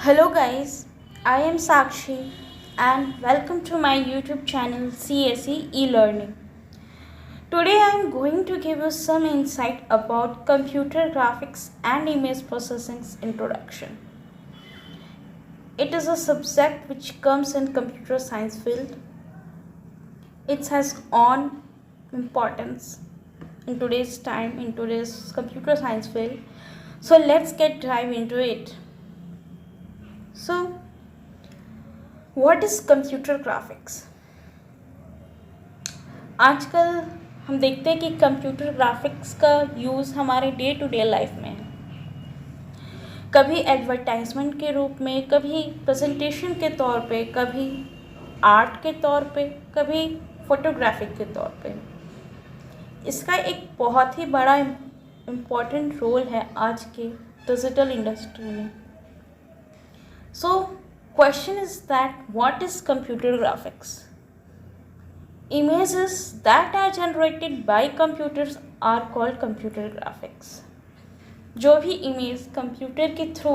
Hello guys, I am Sakshi and welcome to my YouTube channel CSE e-learning. Today I am going to give you some insight about computer graphics and image processing's introduction. It is a subject which comes in computer science field. It has own importance in today's time, in today's computer science field. So let's get dive into it. So what is computer graphics. आजकल हम देखते हैं कि computer graphics का use हमारे day to day life में है। कभी एडवर्टाइजमेंट के रूप में, कभी प्रेजेंटेशन के तौर पे, कभी आर्ट के तौर पे, कभी फोटोग्राफिक के तौर पे। इसका एक बहुत ही बड़ा इम्पोर्टेंट रोल है आज के डिजिटल इंडस्ट्री में। Question is that what is computer graphics? Images that are generated by computers are called computer graphics. जो भी इमेज कंप्यूटर के थ्रू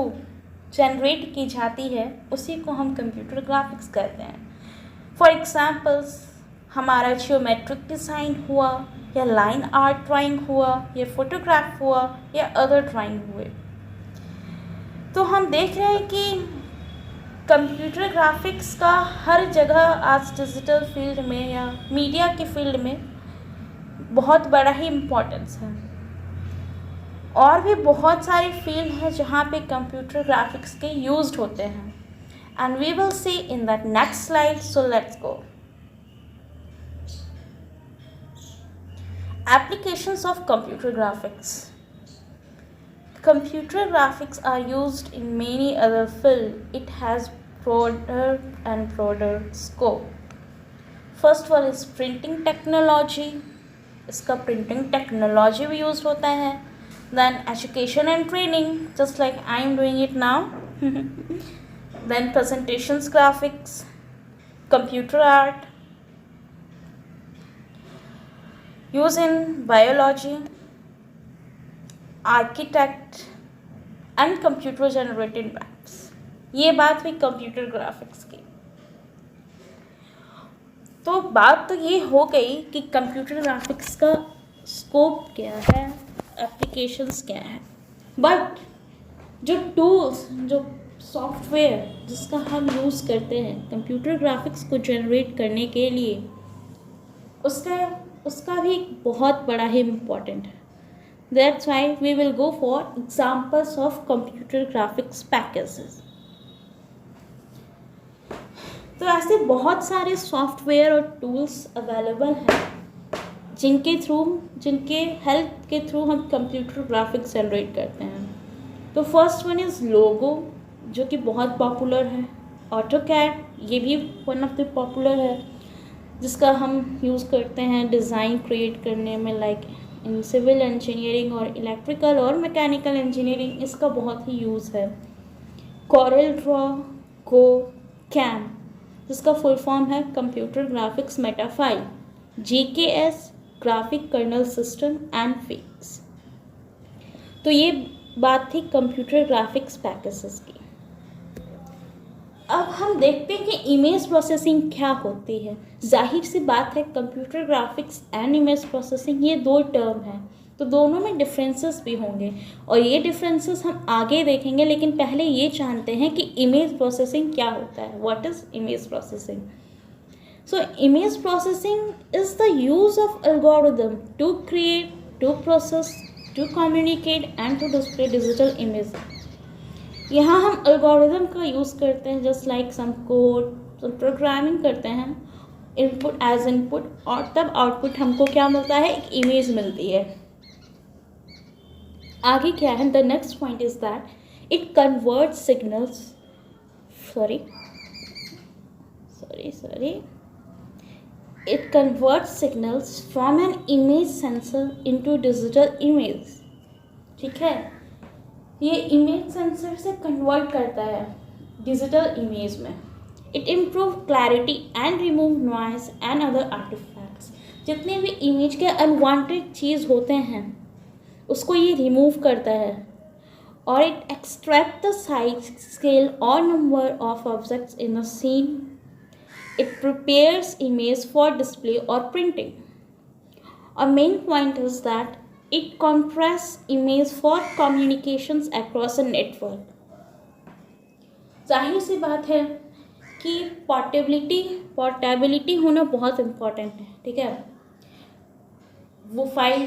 जनरेट की जाती है उसी को हम कंप्यूटर ग्राफिक्स कहते हैं। फॉर एग्जाम्पल्स, हमारा जियोमेट्रिक डिज़ाइन हुआ, या लाइन आर्ट ड्राइंग हुआ, या फोटोग्राफ हुआ, या अदर ड्राइंग हुए, तो हम देख रहे हैं कि कंप्यूटर ग्राफिक्स का हर जगह आज डिजिटल फील्ड में या मीडिया के फील्ड में बहुत बड़ा ही इम्पोर्टेंस है। और भी बहुत सारी फील्ड हैं जहाँ पे कंप्यूटर ग्राफिक्स के यूज्ड होते हैं, and we will see in that next slide. So let's go. Applications of computer graphics. Computer graphics are used in many other fields. It has broader and broader scope. First one is printing technology. इसका printing technology भी used होता है. Then education and training, just like I am doing it now. Then presentations graphics, computer art, use in biology, architect and computer generated maps. ये बात हुई computer graphics की। तो बात तो ये हो गई कि कंप्यूटर ग्राफिक्स का स्कोप क्या है, एप्लीकेशंस क्या है, बट जो टूल्स, जो सॉफ्टवेयर जिसका हम यूज़ करते हैं कंप्यूटर ग्राफिक्स को जनरेट करने के लिए, उसका भी बहुत बड़ा ही इम्पोर्टेंट है। That's why we will go for examples of computer graphics packages. तो ऐसे बहुत सारे सॉफ्टवेयर और टूल्स अवेलेबल हैं जिनके हेल्प के थ्रू हम कंप्यूटर ग्राफिक्स जनरेट करते हैं। तो फर्स्ट वन इज़ लोगो, जो कि बहुत पॉपुलर है। ऑटोकैड, ये भी वन ऑफ द पॉपुलर है, जिसका हम यूज़ करते हैं डिज़ाइन क्रिएट करने में, लाइक इन सिविल इंजीनियरिंग और इलेक्ट्रिकल और मैकेनिकल इंजीनियरिंग इसका बहुत ही यूज़ है। कॉरल ड्रॉ, गो, कैम, जिसका फुल फॉर्म है computer graphics metafile, GKS, graphic kernel system and fix. तो ये बात थी कंप्यूटर ग्राफिक्स पैकेजेस की। अब हम देखते हैं कि इमेज प्रोसेसिंग क्या होती है। जाहिर सी बात है, computer graphics and image processing ये दो टर्म हैं, तो दोनों में डिफरेंसेस भी होंगे और ये डिफरेंसेस हम आगे देखेंगे। लेकिन पहले ये जानते हैं कि इमेज प्रोसेसिंग क्या होता है। What is image processing? So image processing is the use of algorithm to create, to process, to communicate and to display digital image. यहाँ हम एल्गोरिदम का यूज़ करते हैं, just like some code, some programming करते हैं, input as input, और तब output हमको क्या मिलता है, एक इमेज मिलती है। आगे क्या है, the next point is that it convert signals it converts signals from an image sensor into digital image। ठीक है, ये इमेज सेंसर से कन्वर्ट करता है डिजिटल इमेज में। It improve clarity and remove noise and other artifacts. जितने भी image के अनवांटेड चीज़ होते हैं उसको ये रिमूव करता है or it extract the size, scale or number of objects in a scene. It prepares image for display or printing. A main point is that it compresses image for communications across a network. जाहिर सी बात है कि portability होना बहुत important है, ठीक है। वो फाइल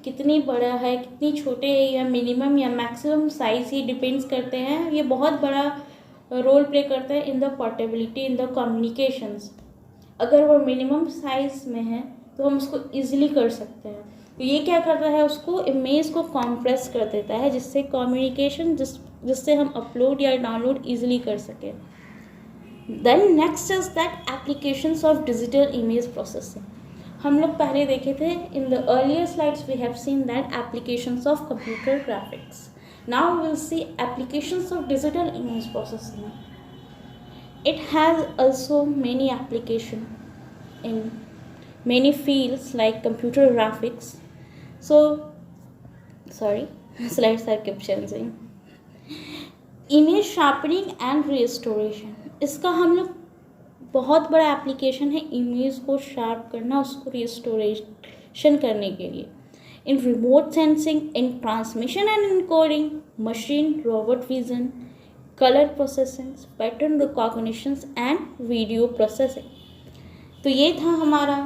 कितनी बड़ा है, कितनी छोटे है, या मिनिमम या मैक्सिमम साइज ही डिपेंड्स करते हैं, ये बहुत बड़ा रोल प्ले करता है in the portability in the communications. अगर वो मिनिमम साइज में है तो हम उसको ईजिली कर सकते हैं। तो ये क्या करता है, उसको इमेज को कॉम्प्रेस कर देता है, जिससे कम्युनिकेशन जिससे हम अपलोड या डाउनलोड ईजिली कर सकें। Then next is that applications of digital image processing. हम लोग पहले देखे थे in the earlier slides we have seen that applications of computer graphics. Now we will see applications of digital image processing. It has also many applications in many fields like computer graphics. So, sorry, slides are kept changing. Image sharpening and restoration. इसका हम लोग बहुत बड़ा application है image को sharp करना, उसको restoration करने के लिए। इन remote sensing, in transmission and encoding, machine robot vision, colour processing, pattern recognitions and video processing. तो ये था हमारा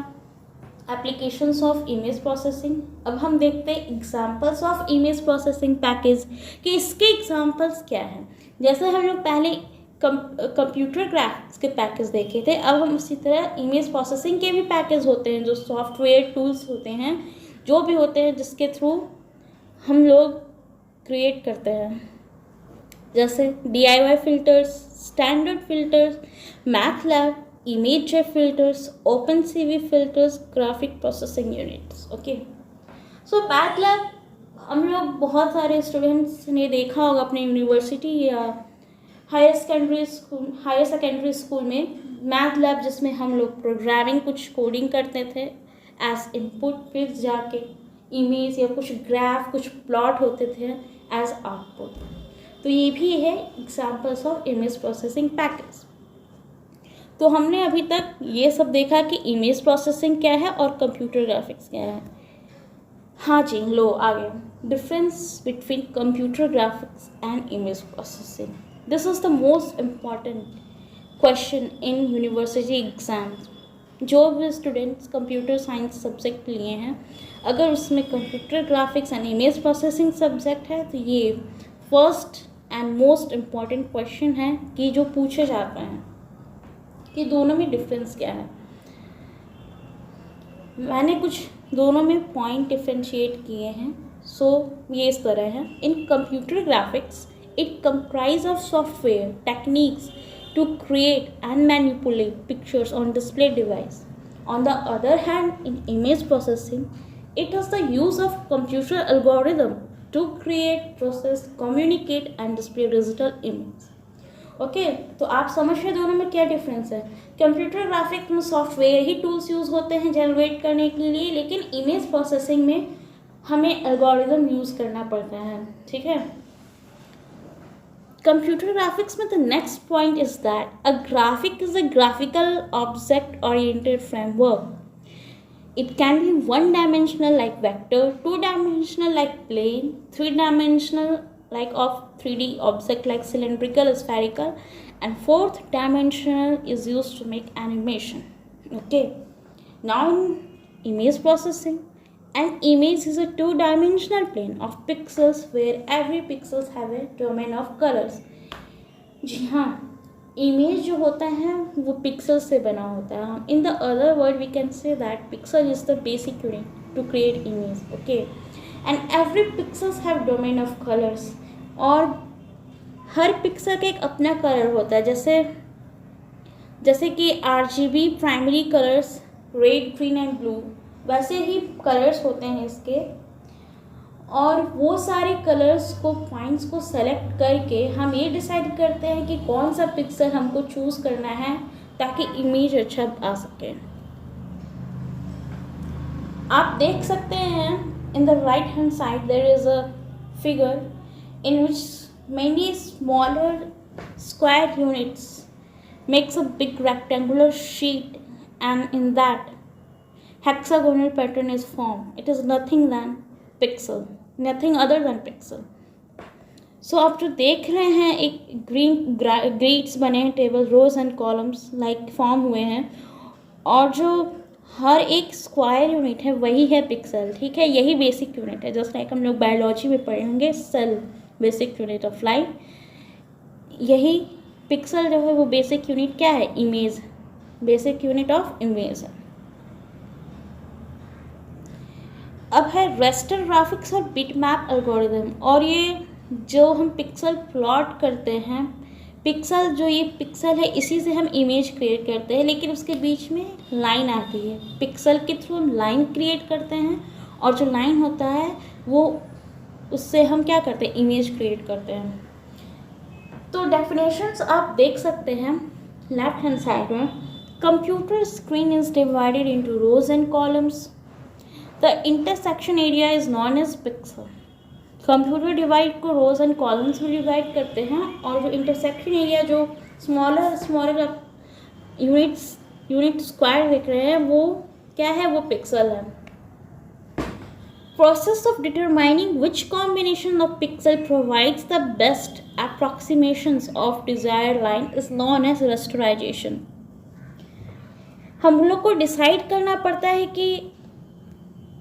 एप्लीकेशंस ऑफ इमेज प्रोसेसिंग। अब हम देखते हैं examples of image processing package कि इसके एग्जांपल्स क्या हैं। जैसे हम लोग पहले कंप्यूटर ग्राफिक्स के पैकेज देखे थे, अब हम उसी तरह इमेज प्रोसेसिंग के भी पैकेज होते हैं, जो सॉफ्टवेयर टूल्स होते हैं, जो भी होते हैं जिसके थ्रू हम लोग क्रिएट करते हैं, जैसे DIY filters, standard filters, MATLAB, image filters, OpenCV filters, graphic processing units. Okay, so MATLAB हम लोग बहुत सारे स्टूडेंट्स ने देखा होगा अपने यूनिवर्सिटी या हायर सेकेंडरी स्कूल में मैथलैब, जिसमें हम लोग प्रोग्रामिंग कुछ कोडिंग करते थे एज इनपुट, फिर जाके इमेज या कुछ ग्राफ, कुछ प्लॉट होते थे एज आउटपुट। तो ये भी है examples of image processing package. तो हमने अभी तक ये सब देखा कि इमेज प्रोसेसिंग क्या है और कंप्यूटर ग्राफिक्स क्या है। हाँ जी, लो आगे, difference between computer graphics and image processing. This is the most important question in university exams. जो भी स्टूडेंट्स कंप्यूटर साइंस सब्जेक्ट लिए हैं, अगर उसमें computer graphics and image processing subject है तो ये first and most important question है कि जो पूछे जाते हैं कि दोनों में डिफरेंस क्या है। मैंने कुछ दोनों में पॉइंट डिफ्रेंशिएट किए हैं। सो ये इस तरह है। इन computer graphics it comprise of software techniques to create and manipulate pictures on display device. On the other hand, in image processing, it is the use of computer algorithm to create, process, communicate and display digital image. Okay, तो आप समझ रहे दोनों में क्या difference है। Computer graphics में software ही tools use होते हैं जनरेट करने के लिए, लेकिन इमेज प्रोसेसिंग में हमें एल्गोरिदम यूज़ करना पड़ता है, ठीक है। Computer graphics में the next point is that a graphic is a graphical object-oriented framework. It can be one-dimensional like vector, two-dimensional like plane, three-dimensional like of 3D object like cylindrical, spherical, and fourth dimensional is used to make animation. Okay. Now in image processing, an image is a two-dimensional plane of pixels where every pixels have a domain of colors. जी हाँ, image जो होता है वो pixel से बना होता है। In the other word we can say that pixel is the basic unit to create image. Okay, and every pixels have domain of colours, और हर पिक्सल का एक अपना कलर होता है। जैसे कि RGB primary colours red, green and blue, वैसे ही कलर्स होते हैं इसके, और वो सारे कलर्स को पॉइंट्स को सेलेक्ट करके हम ये डिसाइड करते हैं कि कौन सा पिक्सल हमको चूज़ करना है ताकि इमेज अच्छा आ सके। आप देख सकते हैं in the right hand side there is a figure in which many smaller square units makes a big rectangular sheet, and in that hexagonal pattern is formed. It is nothing than pixel, nothing other than pixel. So आप जो देख रहे हैं एक grids बने हैं, table rows and columns like form हुए हैं, और जो हर एक स्क्वायर यूनिट है वही है पिक्सल, ठीक है। यही बेसिक यूनिट है, जस्ट लाइक हम लोग बायोलॉजी में पढ़े होंगे cell basic unit of life. यही पिक्सल जो है वो बेसिक यूनिट क्या है, image, basic unit of image है। अब है रेस्टर ग्राफिक्स और बिटमैप एल्गोरिथम, और ये जो हम पिक्सल प्लॉट करते हैं, पिक्सल जो ये पिक्सल है इसी से हम इमेज क्रिएट करते हैं, लेकिन उसके बीच में लाइन आती है, पिक्सल के थ्रू हम लाइन क्रिएट करते हैं, और जो लाइन होता है वो उससे हम क्या करते हैं, इमेज क्रिएट करते हैं। तो डेफिनेशंस आप देख सकते हैं लेफ्ट हैंड साइड में। Computer screen is divided into rows and columns. The intersection area is known as pixel. Computer divide को रोज एंड कॉलम्स में डिवाइड करते हैं, और जो इंटरसेक्शन एरिया जो स्मॉलर यूनिट स्क्वायर दिख रहे हैं वो क्या है, वो पिक्सल है। Process of determining which combination of pixel provides the best approximations of desired line is known as rasterization. हम लोग को डिसाइड करना पड़ता है कि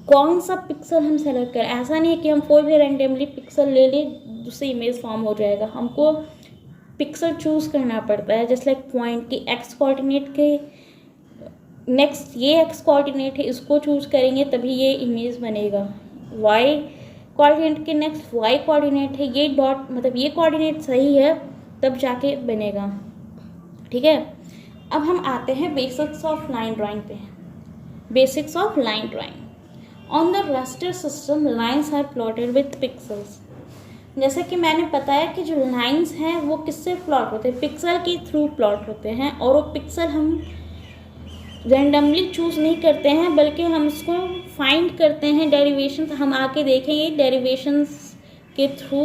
कौन सा पिक्सल हम सेलेक्ट करें। ऐसा नहीं है कि हम कोई भी रैंडमली पिक्सल ले लें दूसरी इमेज फॉर्म हो जाएगा, हमको पिक्सल चूज़ करना पड़ता है। जैसे लाइक पॉइंट की एक्स कोऑर्डिनेट के नेक्स्ट ये एक्स कोऑर्डिनेट है, इसको चूज़ करेंगे तभी ये इमेज बनेगा। वाई कोऑर्डिनेट के नेक्स्ट वाई कोऑर्डिनेट है, ये डॉट मतलब ये कोऑर्डिनेट सही है तब जाके बनेगा, ठीक है। अब हम आते हैं बेसिक्स ऑफ लाइन ड्राइंग पे। Basics of line drawing. On the raster system lines are plotted with pixels. जैसे कि मैंने बताया कि जो लाइन्स हैं वो किससे प्लॉट होते हैं, पिक्सल के थ्रू प्लॉट होते हैं, और वो पिक्सल हम रैंडमली चूज़ नहीं करते हैं बल्कि हम उसको फाइंड करते हैं डेरिवेशंस। हम आके देखेंगे डेरिवेशंस के थ्रू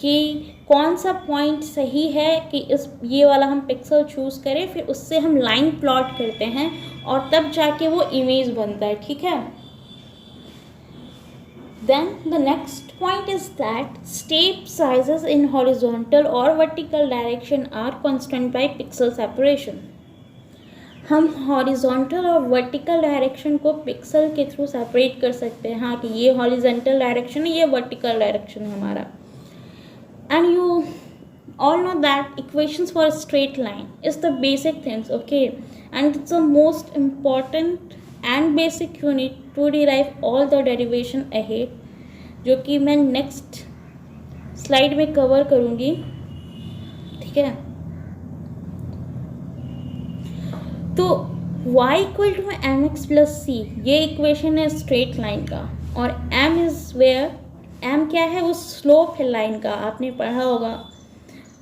कि कौन सा पॉइंट सही है कि इस ये वाला हम पिक्सल चूज़ करें, फिर उससे हम लाइन प्लॉट करते हैं और तब जाके वो इमेज बनता है, ठीक है। Then the next point is that step sizes in horizontal or vertical direction are constant by pixel separation. हम horizontal और vertical direction को pixel के through separate कर सकते हैं, हाँ कि ये horizontal direction है, ये vertical direction है हमारा। And you all know that equations for a straight line is the basic things, okay, and it's the most important and basic unit to derive all the derivation ahead, जो कि मैं next slide में cover करूँगी, ठीक है। तो y equal to M X plus C, ये equation है स्ट्रेट लाइन का, और m इज़ वेयर, m क्या है, वो स्लोप है लाइन का। आपने पढ़ा होगा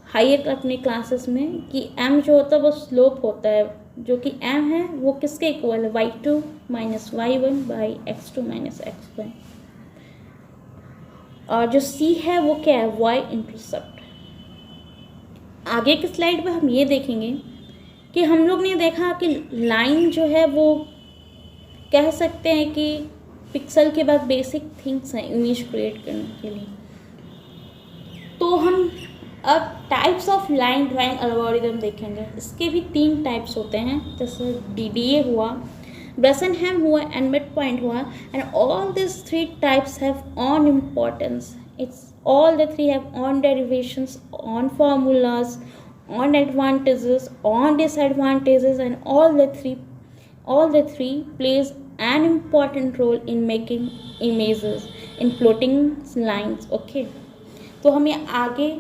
हायर अपने क्लासेस में कि m जो होता है वो स्लोप होता है, जो कि m है वो किसके इक्वल है, y2 minus y1 by x2 minus x1, और जो c है वो क्या है, y इंटरसेप्ट। आगे की स्लाइड में हम ये देखेंगे कि हम लोग ने देखा कि लाइन जो है वो कह सकते हैं कि पिक्सल के बाद बेसिक थिंग्स हैं इमेज क्रिएट करने के लिए। तो हम अब types of line drawing algorithm देखेंगे। इसके भी 3 टाइप्स होते हैं, जैसे DDA हुआ, ब्रेसेनहेम हुआ एंड मिड पॉइंट हुआ, and all this 3 types have on importance. It's all the 3 have on derivations, on formulas, on advantages, on disadvantages, and all the three plays an important role in making images in floating lines, okay। तो हम ये आगे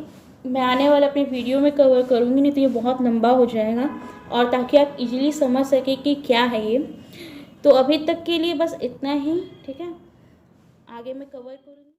मैं आने वाले अपने video में cover करूँगी, नहीं तो ये बहुत लंबा हो जाएगा, और ताकि आप इजीली समझ सकें कि क्या है ये। तो अभी तक के लिए बस इतना ही, ठीक है, आगे मैं कवर करूँगी।